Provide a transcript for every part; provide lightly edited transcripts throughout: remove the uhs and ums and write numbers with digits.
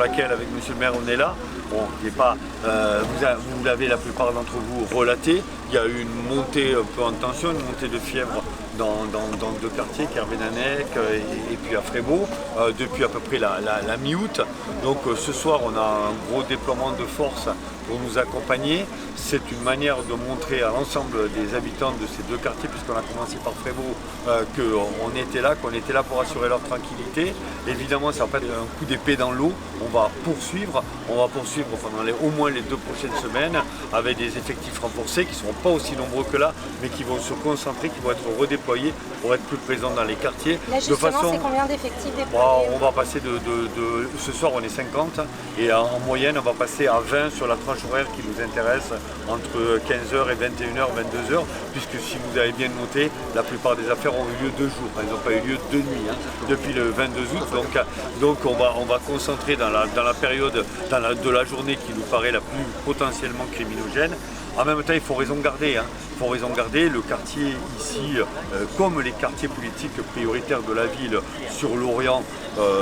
laquelle, avec monsieur le maire, on est là. Bon, vous l'avez la plupart d'entre vous relaté. Il y a eu une montée un peu en tension, une montée de fièvre dans deux quartiers, Kervénanec et puis à Frébault, depuis à peu près la mi-août. Donc ce soir, on a un gros déploiement de force pour nous accompagner. C'est une manière de montrer à l'ensemble des habitants de ces deux quartiers, puisqu'on a commencé par Frébault, qu'on était là pour assurer leur tranquillité. Évidemment, ça va pas être un coup d'épée dans l'eau. On va poursuivre pendant au moins les 2 prochaines semaines avec des effectifs renforcés qui ne seront pas aussi nombreux que là, mais qui vont se concentrer, qui vont être redéployés pour être plus présents dans les quartiers. Là, justement, c'est combien d'effectifs déployés? On va passer ce soir, on est 50 et en moyenne, on va passer à 20 sur la tranche horaire qui nous intéresse entre 15h et 21h, 22h, puisque si vous avez bien noté, la plupart des affaires ont eu lieu 2 jours. Elles n'ont pas eu lieu 2 nuits, depuis le 22 août. Donc on va concentrer dans la période de la journée qui nous paraît la plus potentiellement criminogène. En même temps, il faut raison garder. Il faut raison garder. Le quartier ici, comme les quartiers politiques prioritaires de la ville sur l'Orient,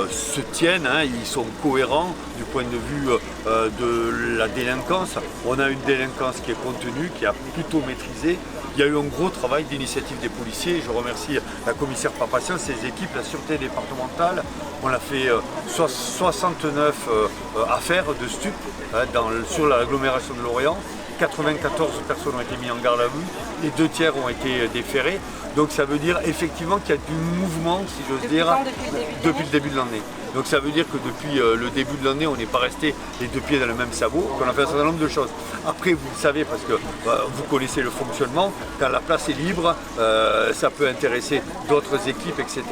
se tiennent. Ils sont cohérents du point de vue de la délinquance. On a une délinquance qui est contenue, qui a plutôt maîtrisé. Il y a eu un gros travail d'initiative des policiers. Je remercie la commissaire Papassian, ses équipes, la sûreté départementale. On a fait 69 affaires de stupes sur l'agglomération de Lorient. 94 personnes ont été mises en garde à vue, les 2 tiers ont été déférés. Donc ça veut dire effectivement qu'il y a du mouvement, si j'ose dire, depuis le début de l'année. Donc ça veut dire que depuis le début de l'année, on n'est pas resté les 2 pieds dans le même sabot, qu'on a fait un certain nombre de choses. Après, vous le savez, parce que vous connaissez le fonctionnement, quand la place est libre, ça peut intéresser d'autres équipes, etc.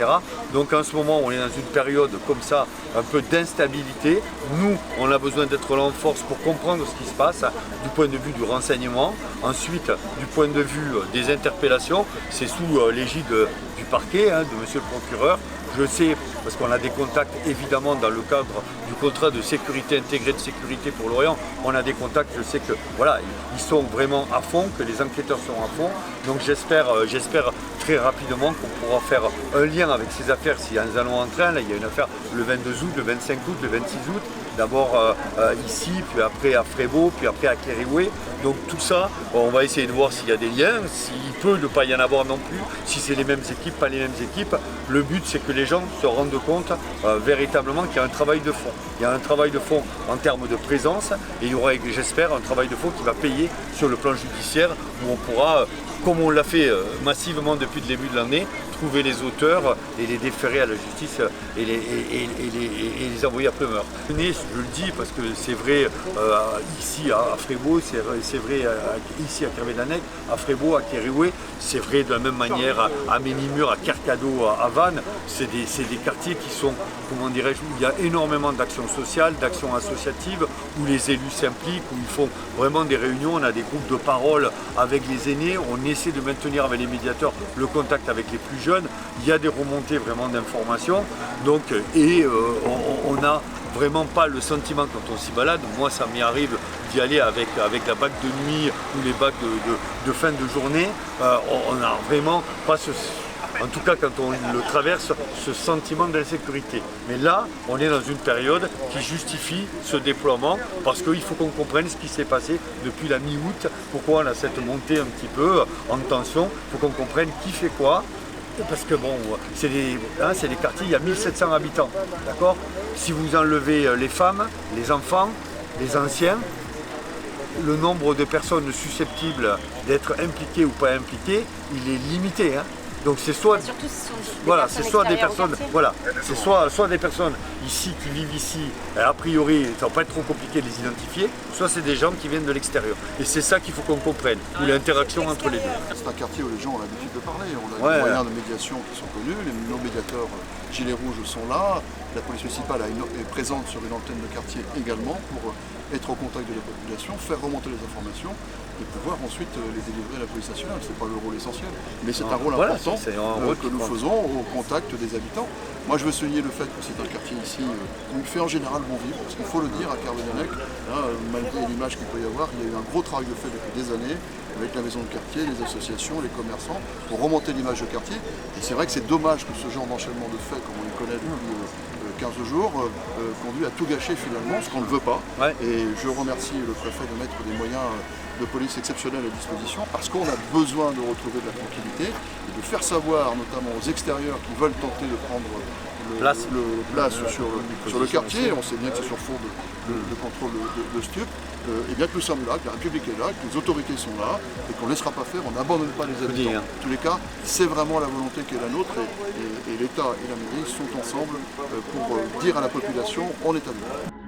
Donc en ce moment, on est dans une période comme ça, un peu d'instabilité. Nous, on a besoin d'être là en force pour comprendre ce qui se passe, du point de vue du renseignement. Ensuite, du point de vue des interpellations, c'est sous l'égide du parquet, de monsieur le procureur. Je sais, parce qu'on a des contacts évidemment dans le cadre du contrat de sécurité intégrée de sécurité pour l'Orient, on a des contacts, je sais que voilà, ils sont vraiment à fond, que les enquêteurs sont à fond. Donc j'espère très rapidement qu'on pourra faire un lien avec ces affaires si nous allons en train. Là, il y a une affaire le 22 août, le 25 août, le 26 août. D'abord ici, puis après à Frébault, puis après à Kérioué. Donc tout ça, on va essayer de voir s'il y a des liens, s'il peut ne pas y en avoir non plus, si c'est les mêmes équipes, pas les mêmes équipes. Le but, c'est que les gens se rendent compte véritablement qu'il y a un travail de fond. Il y a un travail de fond en termes de présence et il y aura, j'espère, un travail de fond qui va payer sur le plan judiciaire où on pourra, comme on l'a fait massivement depuis le début de l'année, trouver les auteurs et les déférer à la justice et les envoyer à pleumeur. Je le dis parce que c'est vrai ici à Frébault, c'est vrai ici à Kervénanec, à Frébault, à Kérioué, c'est vrai de la même manière à Ménimur, à Kercado, à Vannes. C'est des quartiers qui sont, comment dirais-je, où il y a énormément d'actions sociales, d'actions associatives, où les élus s'impliquent, où ils font vraiment des réunions, on a des groupes de parole avec les aînés, on essaie de maintenir avec les médiateurs le contact avec les plus jeunes. Il y a des remontées vraiment d'informations, donc, on n'a vraiment pas le sentiment quand on s'y balade. Moi, ça m'y arrive d'y aller avec la bague de nuit ou les bagues de fin de journée. On n'a vraiment pas en tout cas quand on le traverse, ce sentiment d'insécurité. Mais là, on est dans une période qui justifie ce déploiement parce qu'il faut qu'on comprenne ce qui s'est passé depuis la mi-août, pourquoi on a cette montée un petit peu en tension, il faut qu'on comprenne qui fait quoi. Parce que bon, c'est des quartiers, il y a 1700 habitants, d'accord? Si vous enlevez les femmes, les enfants, les anciens, le nombre de personnes susceptibles d'être impliquées ou pas impliquées, il est limité. Donc c'est soit, des personnes ici qui vivent ici, a priori ça va pas être trop compliqué de les identifier, soit c'est des gens qui viennent de l'extérieur. Et c'est ça qu'il faut qu'on comprenne, ou l'interaction entre les deux. C'est un quartier où les gens ont l'habitude de parler, on a des moyens de médiation qui sont connus, nos médiateurs gilets rouges sont là, la police municipale est présente sur une antenne de quartier également pour être au contact de la population, faire remonter les informations et pouvoir ensuite les délivrer à la police nationale. Ce n'est pas le rôle essentiel, mais c'est un rôle important que nous faisons au contact des habitants. Moi je veux souligner le fait que c'est un quartier ici où il fait en général bon vivre, parce qu'il faut le dire à Kervénanec, malgré l'image qu'il peut y avoir, il y a eu un gros travail de fait depuis des années. avec la maison de quartier, les associations, les commerçants, pour remonter l'image de quartier. Et c'est vrai que c'est dommage que ce genre d'enchaînement de faits, comme on les connaît depuis 15 jours, conduit à tout gâcher finalement, ce qu'on ne veut pas. Ouais. Et je remercie le préfet de mettre des moyens de police exceptionnels à disposition, parce qu'on a besoin de retrouver de la tranquillité et de faire savoir, notamment aux extérieurs qui veulent tenter de prendre place sur le quartier, on sait bien que c'est sur fond de contrôle de stup, et bien que nous sommes là, que la République est là, que les autorités sont là, et qu'on ne laissera pas faire, on n'abandonne pas les habitants. En tous les cas, c'est vraiment la volonté qui est la nôtre, et l'État et la mairie sont ensemble pour dire à la population, on est à vous.